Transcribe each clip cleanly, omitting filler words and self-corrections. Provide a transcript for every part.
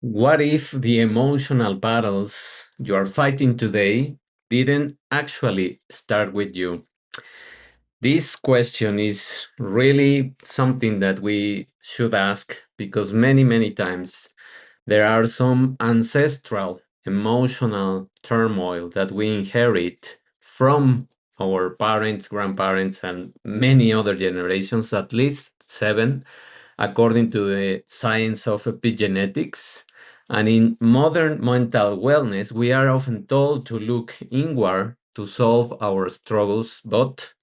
What if the emotional battles you are fighting today didn't actually start with you? This question is really something that we should ask because many times there are some ancestral emotional turmoil that we inherit from our parents, grandparents, and many other generations, at least seven, according to the science of epigenetics. And in modern mental wellness, we are often told to look inward to solve our struggles, but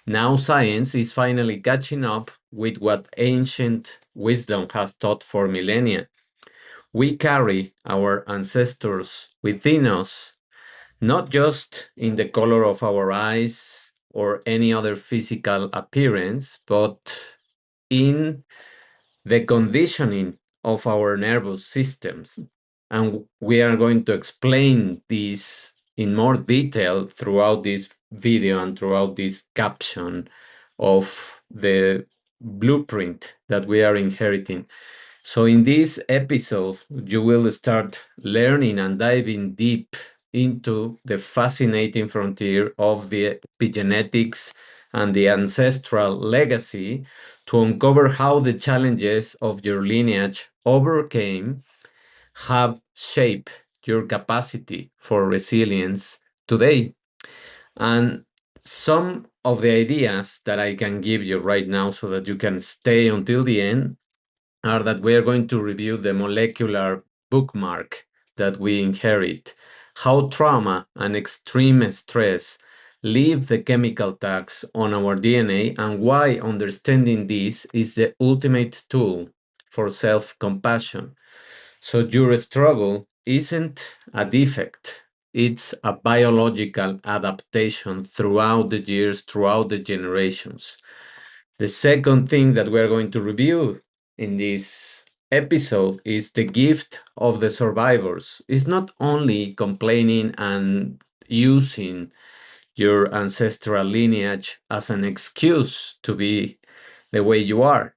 now science is finally catching up with what ancient wisdom has taught for millennia. We carry our ancestors within us, not just in the color of our eyes or any other physical appearance, but in the conditioning of our nervous systems. And we are going to explain this in more detail throughout this video and throughout this caption of the blueprint that we are inheriting. So, in this episode, you will start learning and diving deep into the fascinating frontier of the epigenetics and the ancestral legacy to uncover how the challenges of your lineage overcame have shaped your capacity for resilience today. And some of the ideas that I can give you right now so that you can stay until the end are that we are going to review the molecular bookmark that we inherit, how trauma and extreme stress leave the chemical tags on our DNA, and why understanding this is the ultimate tool for self-compassion. So your struggle isn't a defect. It's a biological adaptation throughout the years, throughout the generations. The second thing that we're going to review in this episode is the gift of the survivors. It's not only complaining and using your ancestral lineage as an excuse to be the way you are,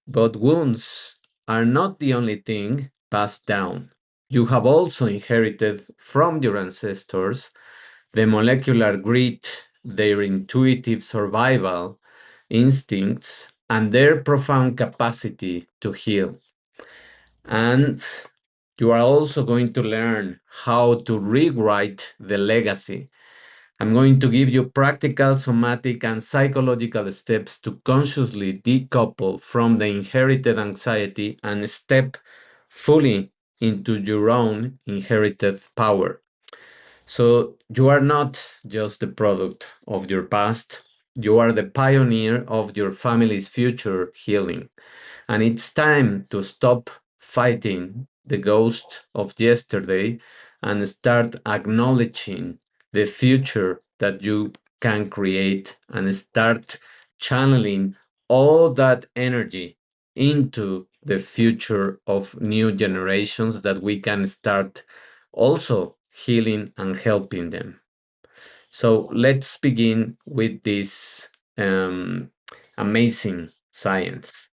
but wounds are not the only thing passed down. You have also inherited from your ancestors the molecular grit, their intuitive survival instincts, and their profound capacity to heal. And you are also going to learn how to rewrite the legacy. I'm going to give you practical, somatic, and psychological steps to consciously decouple from the inherited anxiety and step fully into your own inherited power. So you are not just the product of your past, you are the pioneer of your family's future healing. And it's time to stop fighting the ghost of yesterday and start acknowledging the future that you can create and start channeling all that energy into the future of new generations that we can start also healing and helping them. So let's begin with this amazing science.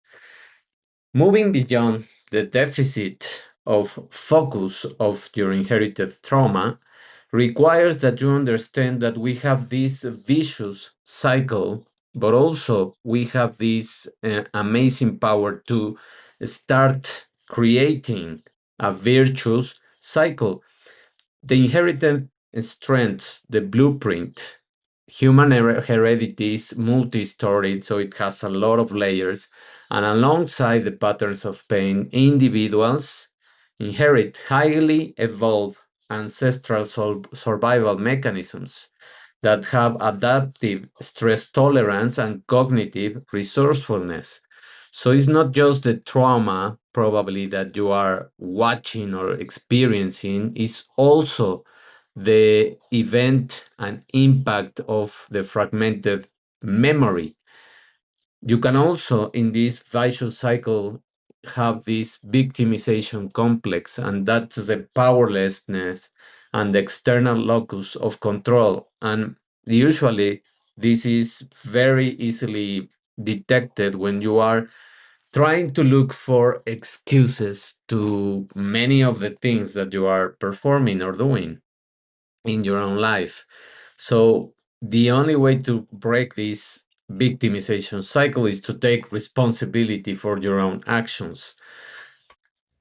Moving beyond the deficit of focus of your inherited trauma requires that you understand that we have this vicious cycle, but also we have this amazing power to start creating a virtuous cycle. The inherited strengths, the blueprint, human heredity is multi-storied, so it has a lot of layers. And alongside the patterns of pain, individuals inherit highly evolved ancestral survival mechanisms that have adaptive stress tolerance and cognitive resourcefulness. So it's not just the trauma probably that you are watching or experiencing, it's also the event and impact of the fragmented memory. You can also, in this vicious cycle, have this victimization complex, and that's the powerlessness and the external locus of control. And usually, this is very easily detected when you are trying to look for excuses to many of the things that you are performing or doing in your own life. So the only way to break this victimization cycle is to take responsibility for your own actions.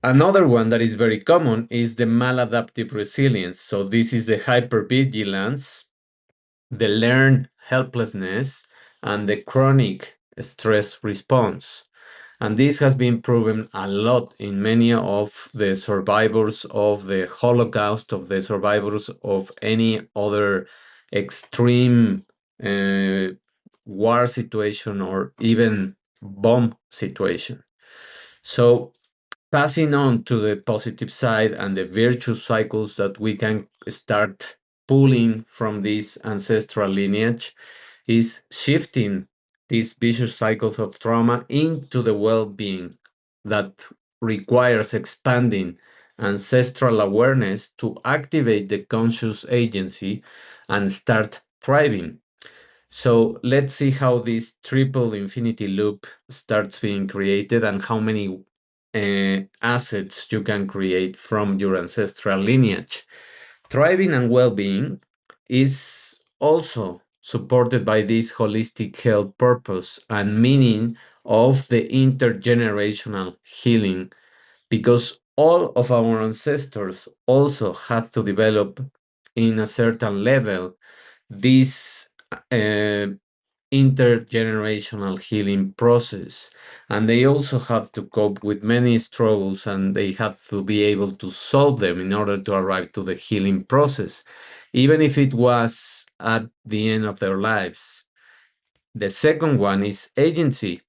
Another one that is very common is the maladaptive resilience. So this is the hypervigilance, the learned helplessness, and the chronic stress response. And this has been proven a lot in many of the survivors of the Holocaust, of the survivors of any other extreme uh, war situation or even bomb situation. So, passing on to the positive side and the virtuous cycles that we can start pulling from this ancestral lineage is shifting these vicious cycles of trauma into the well-being that requires expanding ancestral awareness to activate the conscious agency and start thriving. So let's see how this triple infinity loop starts being created and how many assets you can create from your ancestral lineage. Thriving and well-being is also supported by this holistic health purpose and meaning of the intergenerational healing, because all of our ancestors also had to develop in a certain level this intergenerational healing process, and they also have to cope with many struggles, and they have to be able to solve them in order to arrive to the healing process, even if it was at the end of their lives. The second one is agency,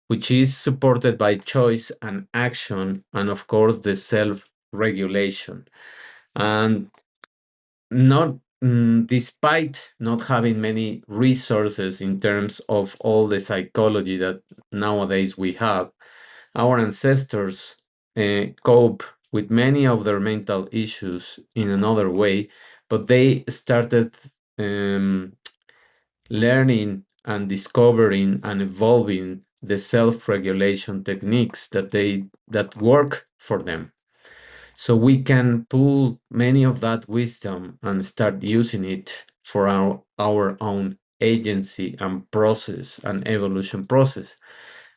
which is supported by choice and action, and of course the self-regulation. And not despite not having many resources in terms of all the psychology that nowadays we have, our ancestors cope with many of their mental issues in another way, but they started um, learning and discovering and evolving the self-regulation techniques that work for them. So we can pull many of that wisdom and start using it for our own agency and process and evolution process.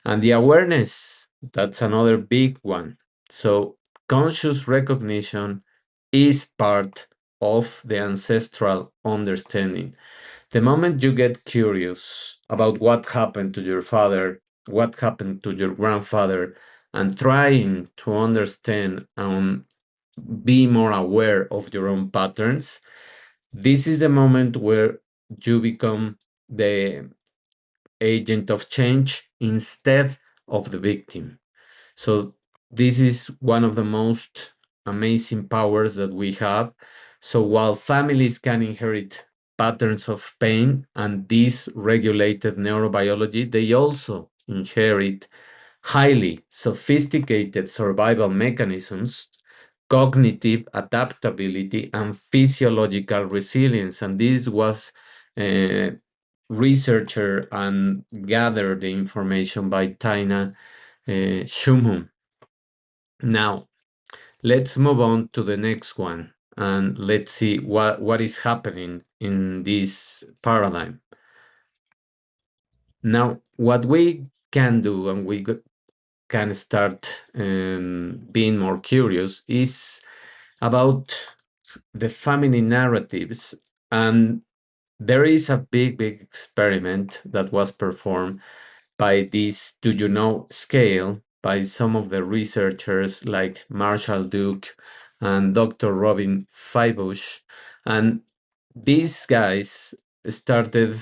And the awareness, that's another big one. So conscious recognition is part of the ancestral understanding. The moment you get curious about what happened to your father, what happened to your grandfather, and trying to understand and be more aware of your own patterns, this is the moment where you become the agent of change instead of the victim. So this is one of the most amazing powers that we have. So while families can inherit patterns of pain and dysregulated neurobiology, they also inherit highly sophisticated survival mechanisms, cognitive adaptability, and physiological resilience. And this was researcher and gathered the information by Taina Shumhun. Now, let's move on to the next one and let's see what is happening in this paradigm. Now, what we can do and we can start being more curious is about the family narratives. And there is a big experiment that was performed by this do you know scale by some of the researchers like Marshall Duke and Dr. Robin Feibush. And these guys started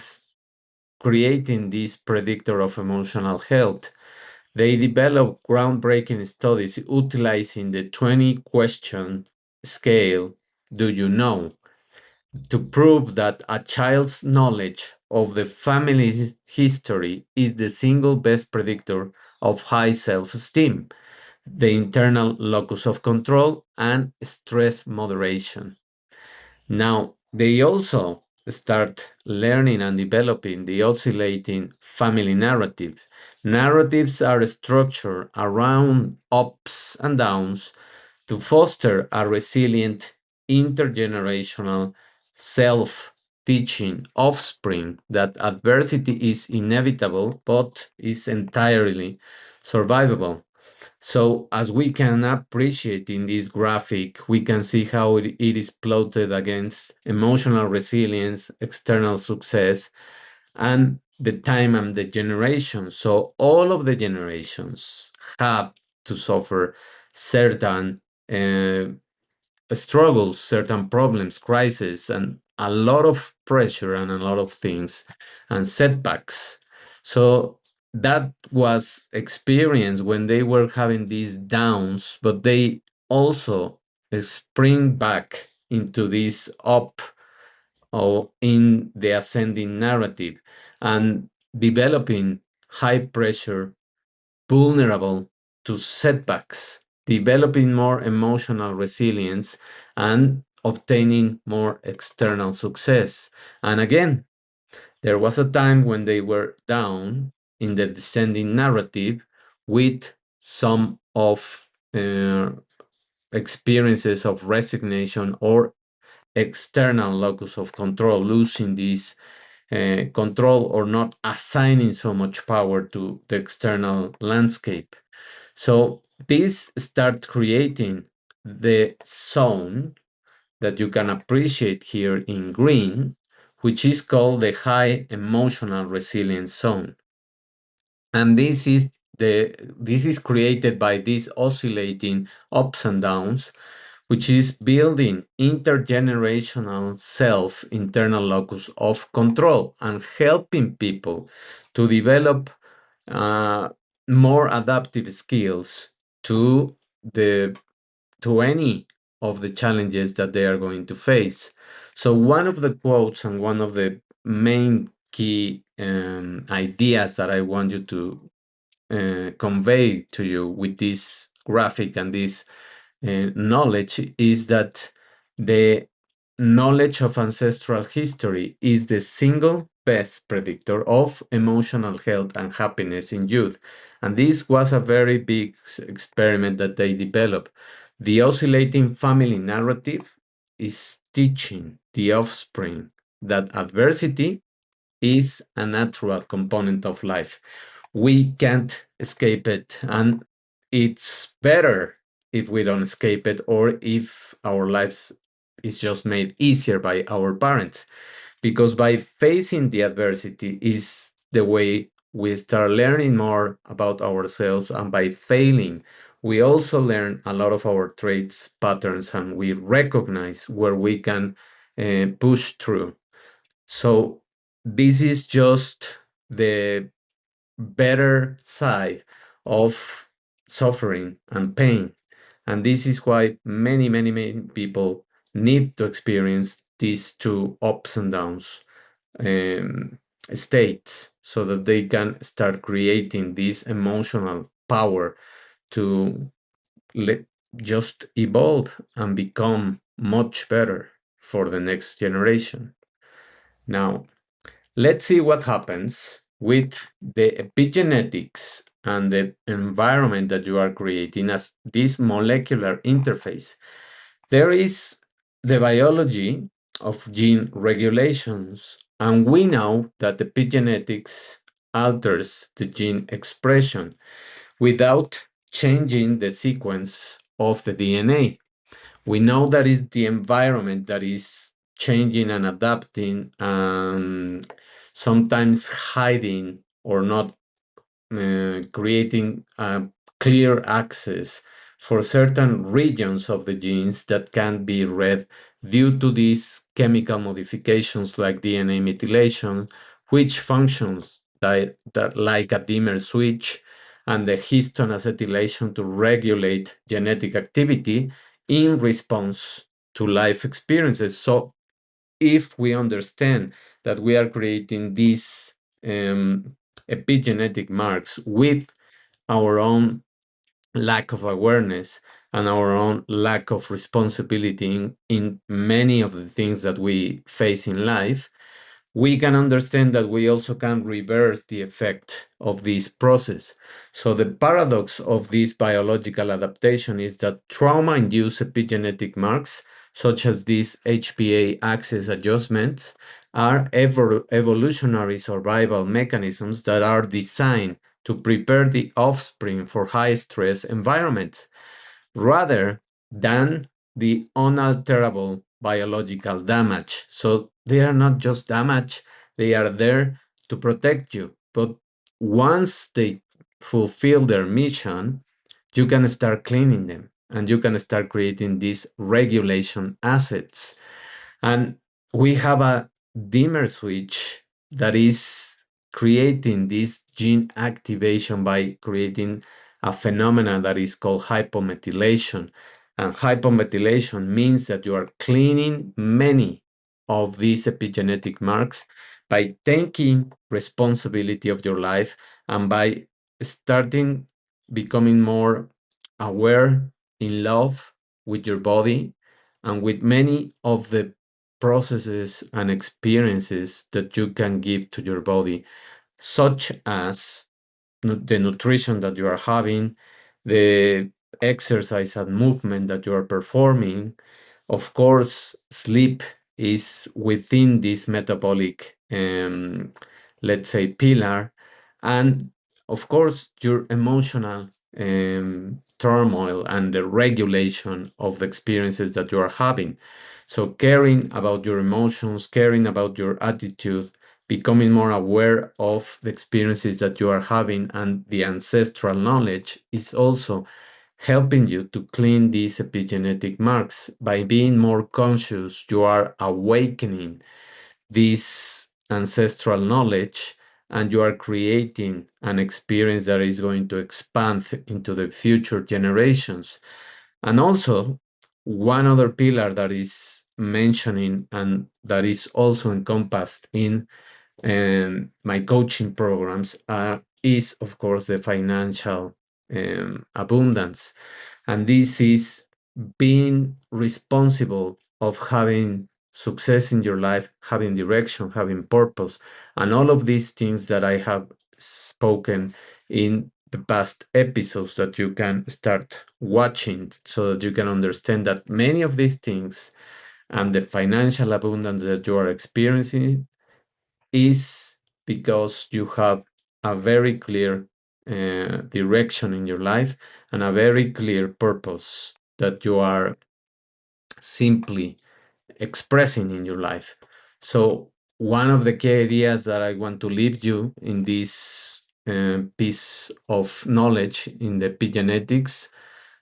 creating this predictor of emotional health. They developed groundbreaking studies utilizing the 20 question scale, do you know, to prove that a child's knowledge of the family's history is the single best predictor of high self-esteem, the internal locus of control, and stress moderation. Now, they also start learning and developing the oscillating family narrative. Narratives are structured around ups and downs to foster a resilient intergenerational self-teaching offspring that adversity is inevitable but is entirely survivable. So as we can appreciate in this graphic, we can see how it is plotted against emotional resilience, external success, and the time and the generation. So all of the generations have to suffer certain uh, struggles, certain problems, crises, and a lot of pressure and a lot of things and setbacks. So that was experience when they were having these downs, but they also spring back into this up or in the ascending narrative and developing high pressure, vulnerable to setbacks, developing more emotional resilience, and obtaining more external success. And again, there was a time when they were down in the descending narrative with some of experiences of resignation or external locus of control, losing this control or not assigning so much power to the external landscape. So this start creating the zone that you can appreciate here in green, which is called the high emotional resilience zone. And this is created by these oscillating ups and downs, which is building intergenerational self internal locus of control and helping people to develop uh, more adaptive skills to the to any of the challenges that they are going to face. So one of the quotes and one of the main key ideas that I want you to convey to you with this graphic and this knowledge is that the knowledge of ancestral history is the single best predictor of emotional health and happiness in youth. And this was a very big experiment that they developed. The oscillating family narrative is teaching the offspring that adversity is a natural component of life. We can't escape it, and it's better if we don't escape it or if our lives is just made easier by our parents, because by facing the adversity is the way we start learning more about ourselves, and by failing we also learn a lot of our traits, patterns, and we recognize where we can push through. So this is just the better side of suffering and pain. And this is why many people need to experience these two ups and downs um, states so that they can start creating this emotional power to just evolve and become much better for the next generation. Now, let's see what happens with the epigenetics and the environment that you are creating as this molecular interface. There is the biology of gene regulations, and we know that epigenetics alters the gene expression without changing the sequence of the DNA. We know that it's the environment that is changing and adapting and sometimes hiding or not creating clear access for certain regions of the genes that can be read due to these chemical modifications like DNA methylation, which functions that like a dimmer switch, and the histone acetylation to regulate genetic activity in response to life experiences. So if we understand that we are creating these epigenetic marks with our own lack of awareness and our own lack of responsibility in many of the things that we face in life, we can understand that we also can reverse the effect of this process. So the paradox of this biological adaptation is that trauma-induced epigenetic marks, such as these HPA axis adjustments, are evolutionary survival mechanisms that are designed to prepare the offspring for high-stress environments, rather than the unalterable biological damage. So they are not just damage, they are there to protect you. But once they fulfill their mission, you can start cleaning them and you can start creating these regulation assets. And we have a dimmer switch that is creating this gene activation by creating a phenomenon that is called hypomethylation. And hypomethylation means that you are cleaning many of these epigenetic marks by taking responsibility of your life and by starting becoming more aware, in love with your body and with many of the processes and experiences that you can give to your body, such as the nutrition that you are having, the exercise and movement that you are performing. Of course, sleep is within this metabolic, let's say, pillar. And of course, your emotional turmoil and the regulation of the experiences that you are having. So, caring about your emotions, caring about your attitude, becoming more aware of the experiences that you are having and the ancestral knowledge is also helping you to clean these epigenetic marks. By being more conscious, you are awakening this ancestral knowledge and you are creating an experience that is going to expand into the future generations. And also, one other pillar that is mentioning and that is also encompassed in my coaching programs is, of course, the financial abundance. And this is being responsible of having success in your life, having direction, having purpose, and all of these things that I have spoken in the past episodes that you can start watching so that you can understand that many of these things and the financial abundance that you are experiencing is because you have a very clear direction in your life and a very clear purpose that you are simply expressing in your life. So, one of the key ideas that I want to leave you in this piece of knowledge in the epigenetics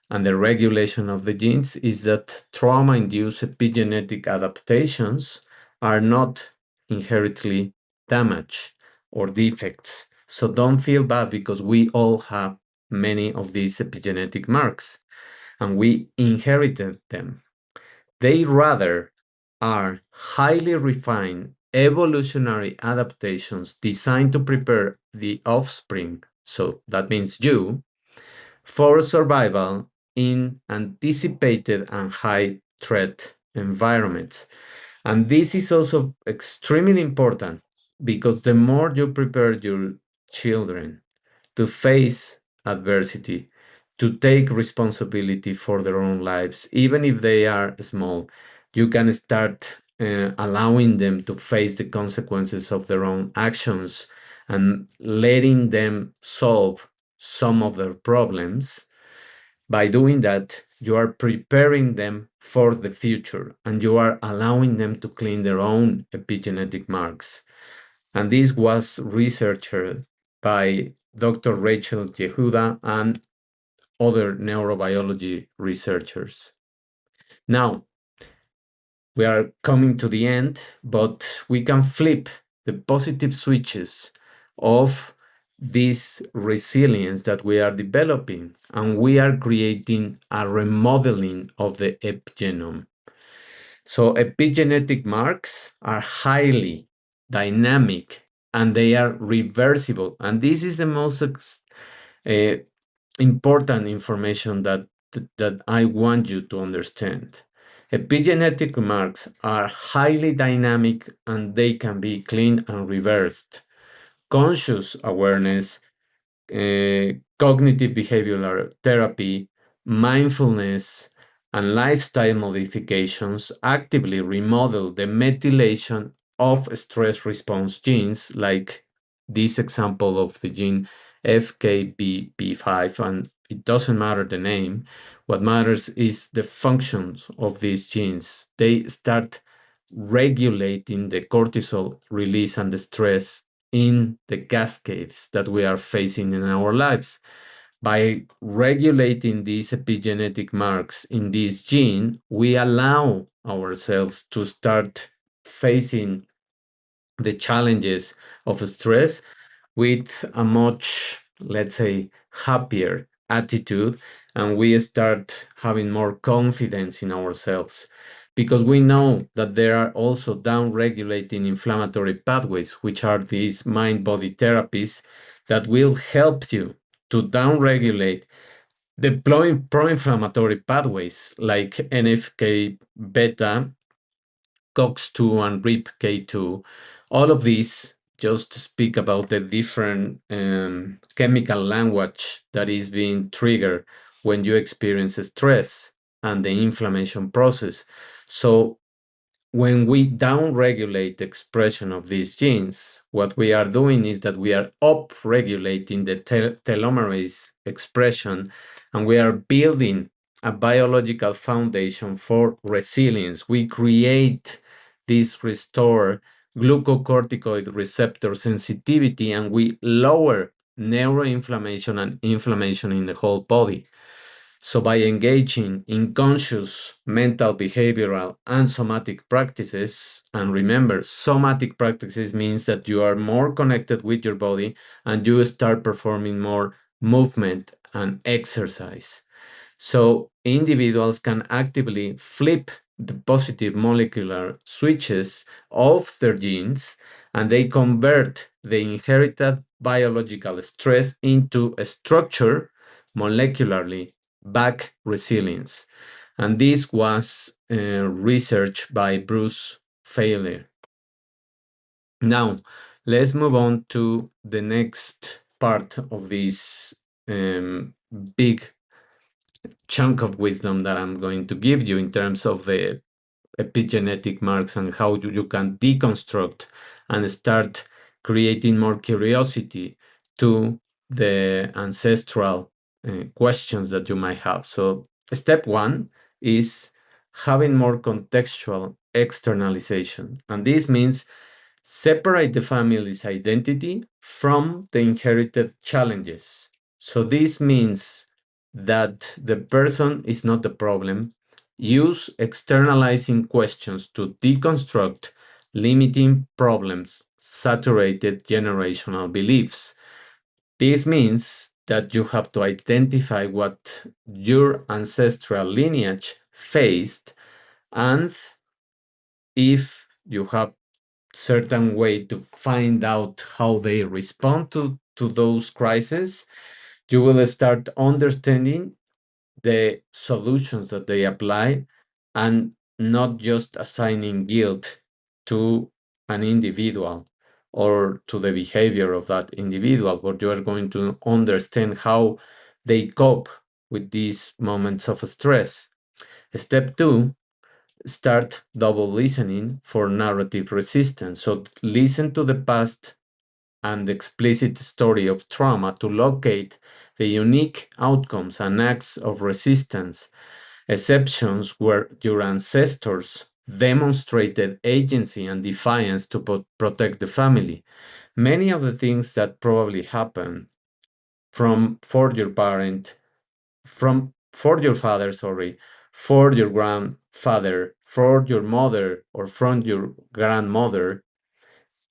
and the regulation of the genes is that trauma induced epigenetic adaptations are not inherently damage or defects. So don't feel bad because we all have many of these epigenetic marks and we inherited them. They rather are highly refined evolutionary adaptations designed to prepare the offspring, so that means you, for survival in anticipated and high threat environments. And this is also extremely important because the more you prepare your children to face adversity, to take responsibility for their own lives, even if they are small, you can start allowing them to face the consequences of their own actions and letting them solve some of their problems. By doing that, you are preparing them for the future and you are allowing them to clean their own epigenetic marks. And this was researched by Dr. Rachel Yehuda and other neurobiology researchers. Now, we are coming to the end, but we can flip the positive switches of this resilience that we are developing, and we are creating a remodeling of the epigenome. So epigenetic marks are highly dynamic and they are reversible. And this is the most important information that I want you to understand. Epigenetic marks are highly dynamic and they can be cleaned and reversed. Conscious awareness, cognitive behavioral therapy, mindfulness, and lifestyle modifications actively remodel the methylation of stress response genes, like this example of the gene FKBP5, and it doesn't matter the name. What matters is the functions of these genes. They start regulating the cortisol release and the stress in the cascades that we are facing in our lives. By regulating these epigenetic marks in this gene, we allow ourselves to start facing the challenges of stress with a much, let's say, happier attitude, and we start having more confidence in ourselves because we know that there are also down regulating inflammatory pathways, which are these mind body therapies that will help you to down regulate the pro inflammatory pathways like NFK beta, COX2 and RIPK2. All of these just speak about the different chemical language that is being triggered when you experience stress and the inflammation process. So when we downregulate the expression of these genes, what we are doing is that we are upregulating the telomerase expression, and we are building a biological foundation for resilience. We create this restore glucocorticoid receptor sensitivity, and we lower neuroinflammation and inflammation in the whole body. So by engaging in conscious mental, behavioral, and somatic practices, and remember, somatic practices means that you are more connected with your body and you start performing more movement and exercise. So individuals can actively flip the positive molecular switches of their genes, and they convert the inherited biological stress into a structure molecularly back resilience. And this was research by Bruce Feiler. Now, let's move on to the next part of this big chunk of wisdom that I'm going to give you in terms of the epigenetic marks and how you can deconstruct and start creating more curiosity to the ancestral questions that you might have. So step one is having more contextual externalization. And this means separate the family's identity from the inherited challenges. So this means that the person is not the problem. Use externalizing questions to deconstruct limiting problems, saturated generational beliefs. This means that you have to identify what your ancestral lineage faced, and if you have certain way to find out how they respond to those crises, you will start understanding the solutions that they apply and not just assigning guilt to an individual or to the behavior of that individual, but you are going to understand how they cope with these moments of stress. Step two, start double listening for narrative resistance. So listen to the past and the explicit story of trauma to locate the unique outcomes and acts of resistance, exceptions where your ancestors demonstrated agency and defiance to protect the family. Many of the things that probably happen for your parent, for your father, sorry, for your grandfather, for your mother, or from your grandmother,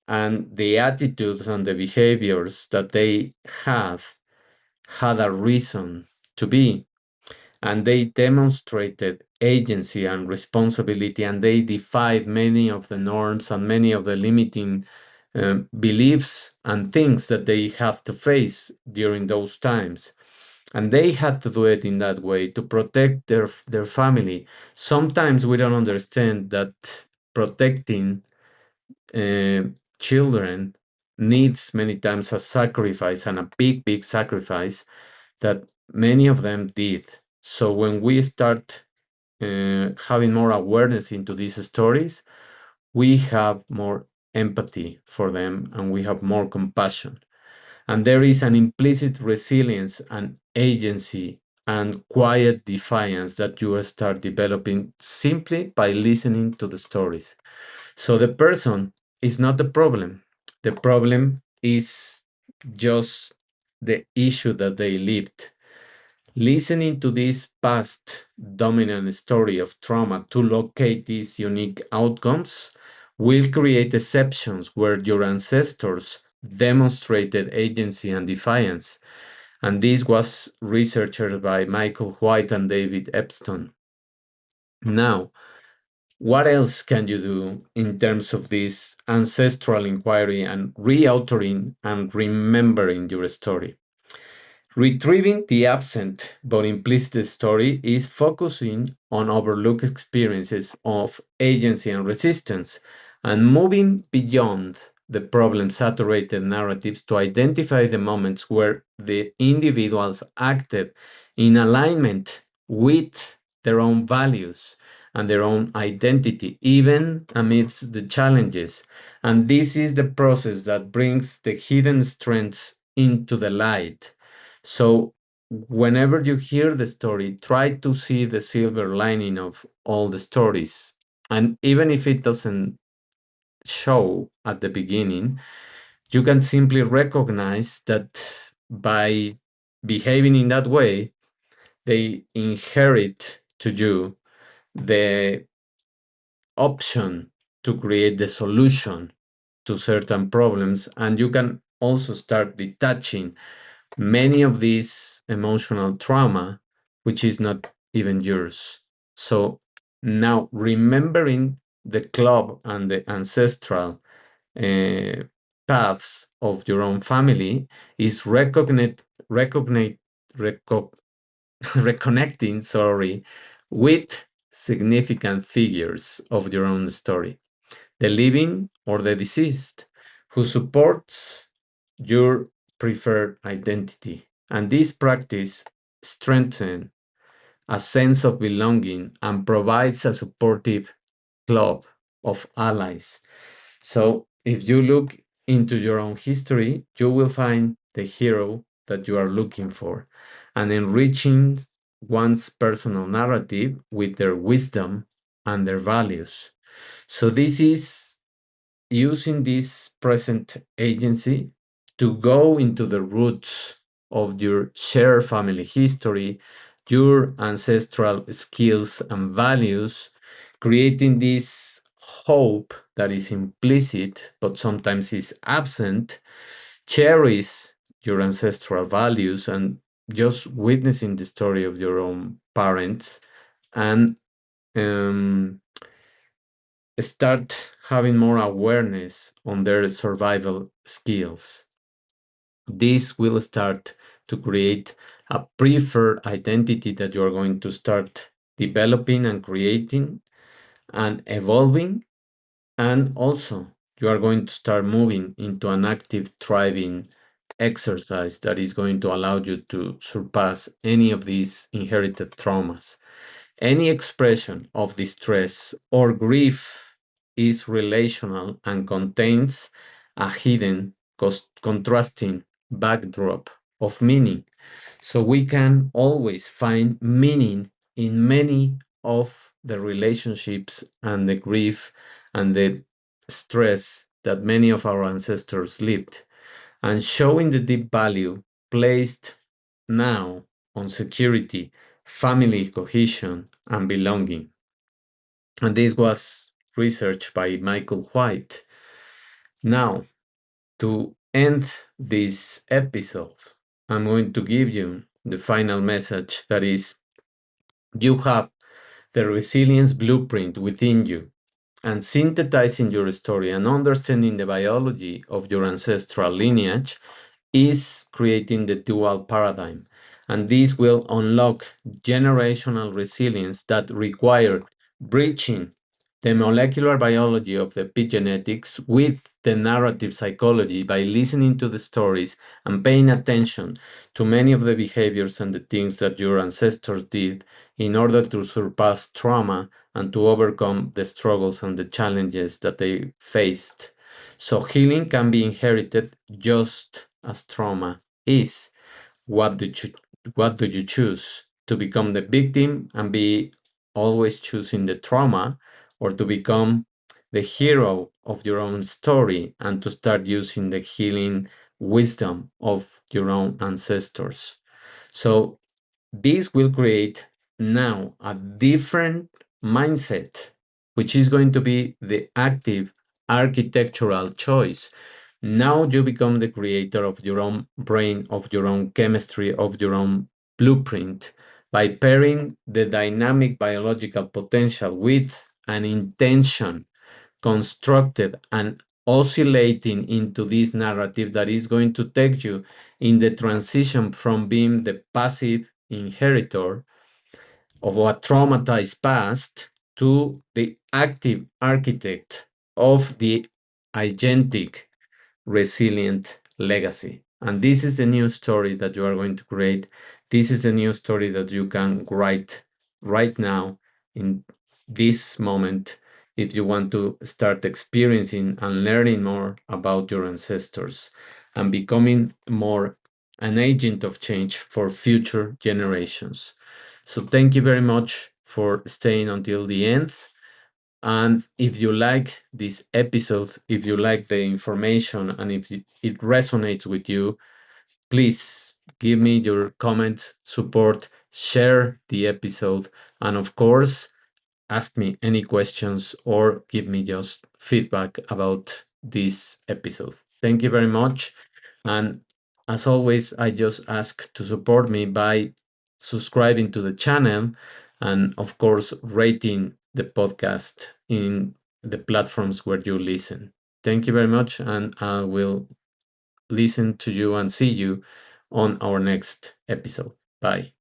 and the attitudes and the behaviors that they have had a reason to be, and they demonstrated agency and responsibility, and they defied many of the norms and many of the limiting beliefs and things that they have to face during those times. And they had to do it in that way to protect their family. Sometimes we don't understand that protecting uh, children needs many times a sacrifice, and a big sacrifice that many of them did. So when we start having more awareness into these stories, we have more empathy for them and we have more compassion. And there is an implicit resilience and agency and quiet defiance that you start developing simply by listening to the stories. So the person is not the problem. The problem is just the issue that they lived. Listening to this past dominant story of trauma to locate these unique outcomes will create exceptions where your ancestors demonstrated agency and defiance. And this was researched by Michael White and David Epstein. Now, what else can you do in terms of this ancestral inquiry and reauthoring and remembering your story? Retrieving the absent but implicit story is focusing on overlooked experiences of agency and resistance and moving beyond the problem saturated narratives to identify the moments where the individuals acted in alignment with their own values and their own identity, even amidst the challenges. And this is the process that brings the hidden strengths into the light. So, whenever you hear the story, try to see the silver lining of all the stories. And even if it doesn't show at the beginning, you can simply recognize that by behaving in that way, they inherit to you the option to create the solution to certain problems. And you can also start detaching many of these emotional trauma, which is not even yours. So now remembering the club and the ancestral uh, paths of your own family is recognize, reco- reconnecting, sorry, with significant figures of your own story, the living or the deceased, who supports your preferred identity. And this practice strengthens a sense of belonging and provides a supportive club of allies. So if you look into your own history, you will find the hero that you are looking for, and enriching one's personal narrative with their wisdom and their values. So this is using this present agency to go into the roots of your shared family history, your ancestral skills and values, creating this hope that is implicit but sometimes is absent, cherish your ancestral values and just witnessing the story of your own parents and um, start having more awareness on their survival skills. This will start to create a preferred identity that you're going to start developing and creating and evolving. And also, you are going to start moving into an active, thriving exercise that is going to allow you to surpass any of these inherited traumas. Any expression of distress or grief is relational and contains a hidden, contrasting backdrop of meaning. So we can always find meaning in many of the relationships and the grief and the stress that many of our ancestors lived, and showing the deep value placed now on security, family cohesion, and belonging. And this was research by Michael White. Now, to end this episode, I'm going to give you the final message that is, you have the resilience blueprint within you, and synthesizing your story and understanding the biology of your ancestral lineage is creating the dual paradigm. And this will unlock generational resilience that require bridging the molecular biology of the epigenetics with the narrative psychology by listening to the stories and paying attention to many of the behaviors and the things that your ancestors did in order to surpass trauma and to overcome the struggles and the challenges that they faced. So healing can be inherited just as trauma is. What do you, what do you choose? To become the victim and be always choosing the trauma, or to become the hero of your own story and to start using the healing wisdom of your own ancestors? So this will create now a different mindset, which is going to be the active architectural choice. Now you become the creator of your own brain, of your own chemistry, of your own blueprint by pairing the dynamic biological potential with an intention constructed and oscillating into this narrative that is going to take you in the transition from being the passive inheritor of a traumatized past to the active architect of the agentic resilient legacy. And this is the new story that you are going to create. This is the new story that you can write right now in this moment if you want to start experiencing and learning more about your ancestors and becoming more an agent of change for future generations. So thank you very much for staying until the end. And if you like this episode, if you like the information, and if it resonates with you, please give me your comments, support, share the episode, and of course, ask me any questions or give me just feedback about this episode. Thank you very much. And as always, I just ask to support me by subscribing to the channel and, of course, rating the podcast in the platforms where you listen. Thank you very much, and I will listen to you and see you on our next episode. Bye.